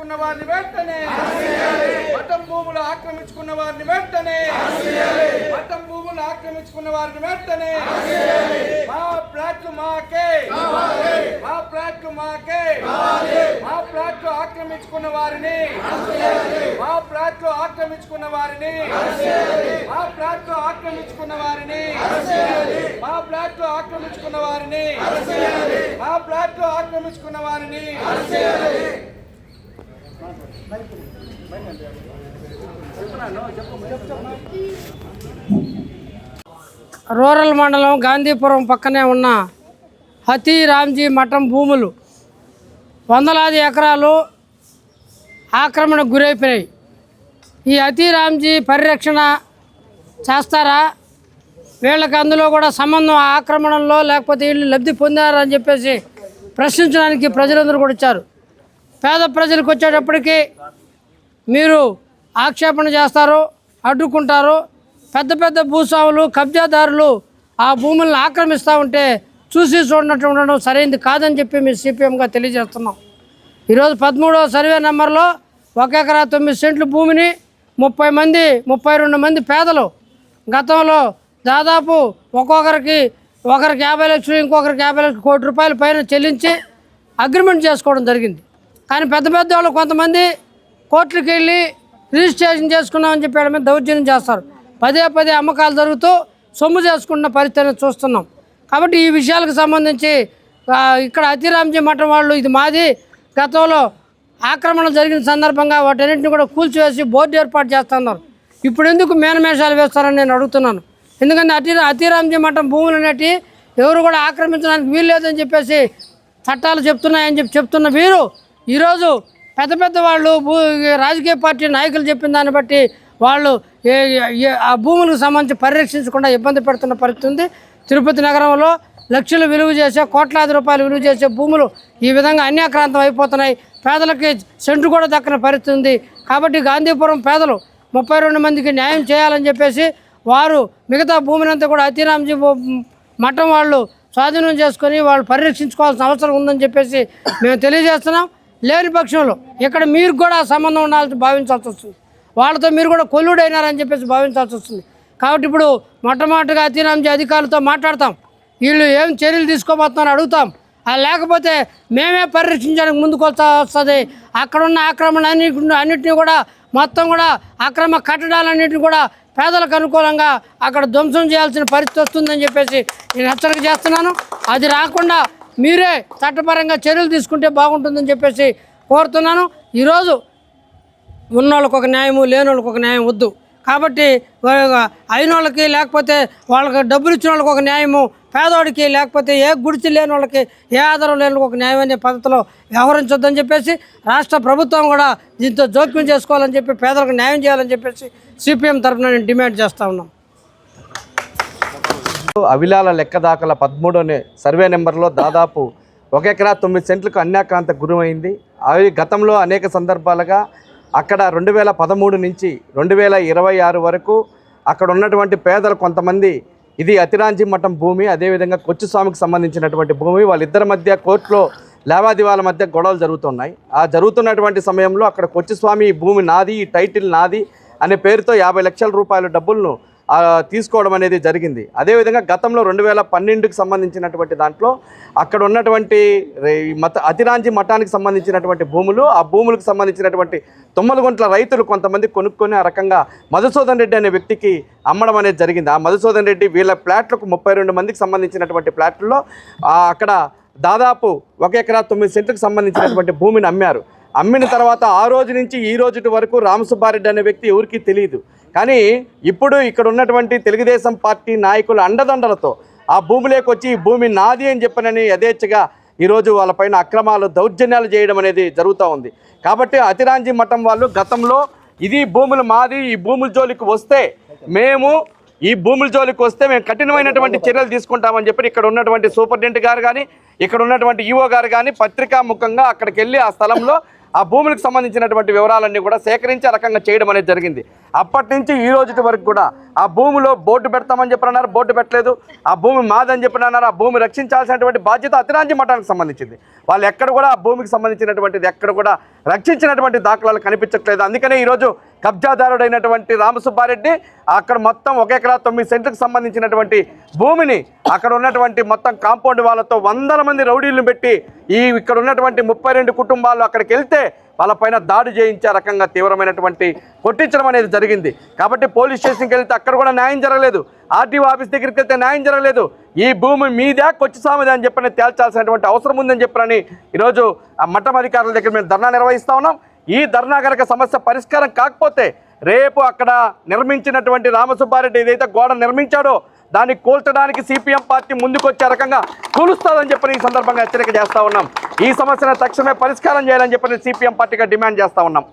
ఆక్రమించుకున్న వారిని వెంటనే మఠం భూములు ఆక్రమించుకున్న వారిని వెంటనే మఠం భూములు ఆక్రమించుకున్న వారిని వెంటనే మా ప్లాట్లు మాకే మా ప్లాట్లు మాకే మా ప్లాట్లు ఆక్రమించుకున్న వారిని మా ప్లాట్లు ఆక్రమించుకున్న వారిని మా ప్లాట్లు ఆక్రమించుకున్న వారిని మా ప్లాట్లు ఆక్రమించుకున్న వారిని మా ప్లాట్లు ఆక్రమించుకున్న వారిని రూరల్ మండలం గాంధీపురం పక్కనే ఉన్న హతి రామ్జీ మఠం భూములు వందలాది ఎకరాలు ఆక్రమణకు గురైపోయినాయి. ఈ హతి రామ్జీ పరిరక్షణ చేస్తారా, వీళ్ళకి అందులో కూడా సంబంధం ఆక్రమణలో లేకపోతే వీళ్ళు లబ్ధి పొందారని చెప్పేసి ప్రశ్నించడానికి ప్రజలందరూ కూడా వచ్చారు. పేద ప్రజలకు వచ్చేటప్పటికి మీరు ఆక్షేపణ చేస్తారు, అడ్డుకుంటారు. పెద్ద పెద్ద భూస్వాములు కబ్జాదారులు ఆ భూములను ఆక్రమిస్తూ ఉంటే చూసి చూడనట్టు ఉండడం సరైనది కాదని చెప్పి మేము సిపిఎంగా తెలియజేస్తున్నాం. ఈరోజు 13వ సర్వే నెంబర్లో 1 ఎకరా 9 సెంట్లు భూమిని 32 మంది పేదలు గతంలో దాదాపు ఒకరికి 50 లక్షలు ఇంకొకరికి 50 లక్షలు కోటి రూపాయల పైన చెల్లించి అగ్రిమెంట్ చేసుకోవడం జరిగింది. కానీ పెద్ద పెద్ద వాళ్ళు కొంతమంది కోర్టులకు వెళ్ళి రిజిస్ట్రేషన్ చేసుకున్నామని చెప్పి వాళ్ళ మీద దౌర్జన్యం చేస్తారు. పదే అమ్మకాలు జరుగుతూ సొమ్ము చేసుకున్న పరిస్థితిని చూస్తున్నాం. కాబట్టి ఈ విషయాలకు సంబంధించి ఇక్కడ హతి రామ్జీ మఠం వాళ్ళు ఇది మాది, గతంలో ఆక్రమణ జరిగిన సందర్భంగా వాటన్నింటిని కూడా కూల్చివేసి బోర్డు ఏర్పాటు చేస్తున్నారు. ఇప్పుడు ఎందుకు మేనమేషాలు వేస్తారని నేను అడుగుతున్నాను. ఎందుకంటే హతి రామ్జీ మఠం భూములు అనేవి ఎవరు కూడా ఆక్రమించడానికి వీలు లేదని చెప్పేసి చట్టాలు చెప్తున్నాయని చెప్తున్న వీరు ఈరోజు పెద్ద వాళ్ళు రాజకీయ పార్టీ నాయకులు చెప్పిన దాన్ని బట్టి వాళ్ళు ఆ భూములకు సంబంధించి పరిరక్షించకుండా ఇబ్బంది పెడుతున్న పరిస్థితి ఉంది. తిరుపతి నగరంలో లక్షలు విలువ చేసే కోట్లాది రూపాయలు విలువ చేసే భూములు ఈ విధంగా అన్యాక్రాంతం అయిపోతున్నాయి. పేదలకి సెంటు కూడా దక్కని పరిస్థితి ఉంది. కాబట్టి గాంధీపురం పేదలు 32 మందికి న్యాయం చేయాలని చెప్పేసి వారు మిగతా భూమిని అంతా కూడా హతి రామ్జీ మఠం వాళ్ళు స్వాధీనం చేసుకొని వాళ్ళు పరిరక్షించుకోవాల్సిన అవసరం ఉందని చెప్పేసి మేము తెలియజేస్తున్నాం. లేని పక్షంలో ఇక్కడ మీరు కూడా సంబంధం ఉండాలని భావించాల్సి వస్తుంది. వాళ్ళతో మీరు కూడా కొల్లుడైనారని చెప్పేసి భావించాల్సి వస్తుంది. కాబట్టి ఇప్పుడు మొట్టమొదటిగా హతి రామ్జీ అధికారులతో మాట్లాడతాం. వీళ్ళు ఏం చర్యలు తీసుకోబోతున్నారో అడుగుతాం. అది లేకపోతే మేమే పరిరక్షించడానికి ముందుకు వస్తుంది. అక్కడున్న ఆక్రమణ అన్నింటినీ కూడా మొత్తం కూడా అక్రమ కట్టడాలన్నింటినీ కూడా పేదలకు అనుకూలంగా అక్కడ ధ్వంసం చేయాల్సిన పరిస్థితి వస్తుందని చెప్పేసి నేను హెచ్చరిక చేస్తున్నాను. అది రాకుండా మీరే చట్టపరంగా చర్యలు తీసుకుంటే బాగుంటుందని చెప్పేసి కోరుతున్నాను. ఈరోజు ఉన్నోళ్ళకి ఒక న్యాయము, లేని వాళ్ళకి ఒక న్యాయం వద్దు. కాబట్టి అయిన వాళ్ళకి లేకపోతే వాళ్ళకి డబ్బులు ఇచ్చిన వాళ్ళకి ఒక న్యాయము, పేదవాడికి లేకపోతే ఏ గుడిచి లేని వాళ్ళకి ఏ ఆధారం లేని ఒక న్యాయం అనే పద్ధతిలో వ్యవహరించొద్దని చెప్పేసి రాష్ట్ర ప్రభుత్వం కూడా దీంతో జోక్యం చేసుకోవాలని చెప్పి పేదలకు న్యాయం చేయాలని చెప్పేసి సిపిఎం తరఫున నేను డిమాండ్ చేస్తూ ఉన్నాం. అవిలాల లెక్క దాఖల 13వ సర్వే నెంబర్లో దాదాపు 1 ఎకరా 9 సెంట్లకు అన్యాక్రాంత గురైంది. అవి గతంలో అనేక సందర్భాలుగా అక్కడ 2013 నుంచి 2026 వరకు అక్కడ ఉన్నటువంటి పేదలు కొంతమంది ఇది హతి రామ్జీ మఠం భూమి, అదేవిధంగా కొచ్చుస్వామికి సంబంధించినటువంటి భూమి, వాళ్ళిద్దరి మధ్య కోర్టులో లావాదేవీల మధ్య గొడవలు జరుగుతున్నాయి. ఆ జరుగుతున్నటువంటి సమయంలో అక్కడ కొచ్చుస్వామి ఈ భూమి నాది, ఈ టైటిల్ నాది అనే పేరుతో 50 లక్షల రూపాయల డబ్బులను తీసుకోవడం అనేది జరిగింది. అదేవిధంగా గతంలో 2012కి సంబంధించినటువంటి దాంట్లో అక్కడ ఉన్నటువంటి హతి రామ్జీ మఠానికి సంబంధించినటువంటి భూములు, ఆ భూములకు సంబంధించినటువంటి తొమ్మలగుంట్ల రైతులు కొంతమంది కొనుక్కొని ఆ రకంగా మధుసూదన్ రెడ్డి అనే వ్యక్తికి అమ్మడం అనేది జరిగింది. ఆ మధుసూదన్ రెడ్డి వీళ్ళ ప్లాట్లకు 32 మందికి సంబంధించినటువంటి ప్లాట్లలో అక్కడ దాదాపు 1 ఎకరా 9 సెంట్లకు సంబంధించినటువంటి భూమిని అమ్మారు. అమ్మిన తర్వాత ఆ రోజు నుంచి ఈ రోజు వరకు రామసుబ్బారెడ్డి అనే వ్యక్తి ఎవరికీ తెలియదు. కానీ ఇప్పుడు ఇక్కడ ఉన్నటువంటి తెలుగుదేశం పార్టీ నాయకుల అండదండలతో ఆ భూమిలోకి వచ్చి ఈ భూమి నాది అని చెప్పనని యథేచ్ఛగా ఈరోజు వాళ్ళపైన అక్రమాలు దౌర్జన్యాలు చేయడం అనేది జరుగుతూ ఉంది. కాబట్టి హతి రామ్జీ మఠం వాళ్ళు గతంలో ఇది భూములు మాది, ఈ భూముల జోలికి వస్తే మేము కఠినమైనటువంటి చర్యలు తీసుకుంటామని చెప్పి ఇక్కడ ఉన్నటువంటి సూపరింటెండెంట్ గారు కానీ ఇక్కడ ఉన్నటువంటి ఈఓ గారు కానీ పత్రికాముఖంగా అక్కడికి వెళ్ళి ఆ స్థలంలో ఆ భూములకు సంబంధించినటువంటి వివరాలన్నీ కూడా సేకరించి ఆ రకంగా చేయడం అనేది జరిగింది. అప్పటి నుంచి ఈ రోజు వరకు కూడా ఆ భూమిలో బోర్డు పెడతామని చెప్పి అన్నారు, బోర్డు పెట్టలేదు. ఆ భూమి మాదని చెప్పి అన్నారు. ఆ భూమి రక్షించాల్సినటువంటి బాధ్యత అతిరాంజి మఠానికి సంబంధించింది. వాళ్ళు ఎక్కడ కూడా ఆ భూమికి సంబంధించినటువంటిది ఎక్కడ కూడా రక్షించినటువంటి దాఖలాలు కనిపించట్లేదు. అందుకనే ఈరోజు కబ్జాదారుడైనటువంటి రామసుబ్బారెడ్డి అక్కడ మొత్తం 1 ఎకరా 9 సెంట్లకు సంబంధించినటువంటి భూమిని అక్కడ ఉన్నటువంటి మొత్తం కాంపౌండ్ వాళ్ళతో 100 మంది రౌడీలను పెట్టి ఇక్కడ ఉన్నటువంటి 32 కుటుంబాలు అక్కడికి వెళ్తే వాళ్ళపైన దాడి చేయించే రకంగా తీవ్రమైనటువంటి కొట్టించడం అనేది జరిగింది. కాబట్టి పోలీస్ స్టేషన్కి వెళ్తే అక్కడ కూడా న్యాయం జరగలేదు. ఆర్టీఓ ఆఫీస్ దగ్గరికి వెళ్తే న్యాయం జరగలేదు. ఈ భూమి మీదే కొచ్చి సామది అని చెప్పని తేల్చాల్సినటువంటి అవసరం ఉందని చెప్పని ఈరోజు ఆ మఠం అధికారుల దగ్గర మేము ధర్నా నిర్వహిస్తూ ఉన్నాం. ఈ ధర్నా కనుక సమస్య పరిష్కారం కాకపోతే రేపు అక్కడ నిర్మించినటువంటి రామసుబ్బారెడ్డి ఏదైతే గోడ నిర్మించాడో దాన్ని కూల్చడానికి సిపిఎం పార్టీ ముందుకొచ్చే రకంగా కూలుస్తుందని చెప్పని ఈ సందర్భంగా హెచ్చరిక చేస్తూ ఉన్నాం. ఈ సమస్యను తక్షణమే పరిష్కారం చేయాలని చెప్పని సిపిఎం పార్టీగా డిమాండ్ చేస్తూ ఉన్నాం.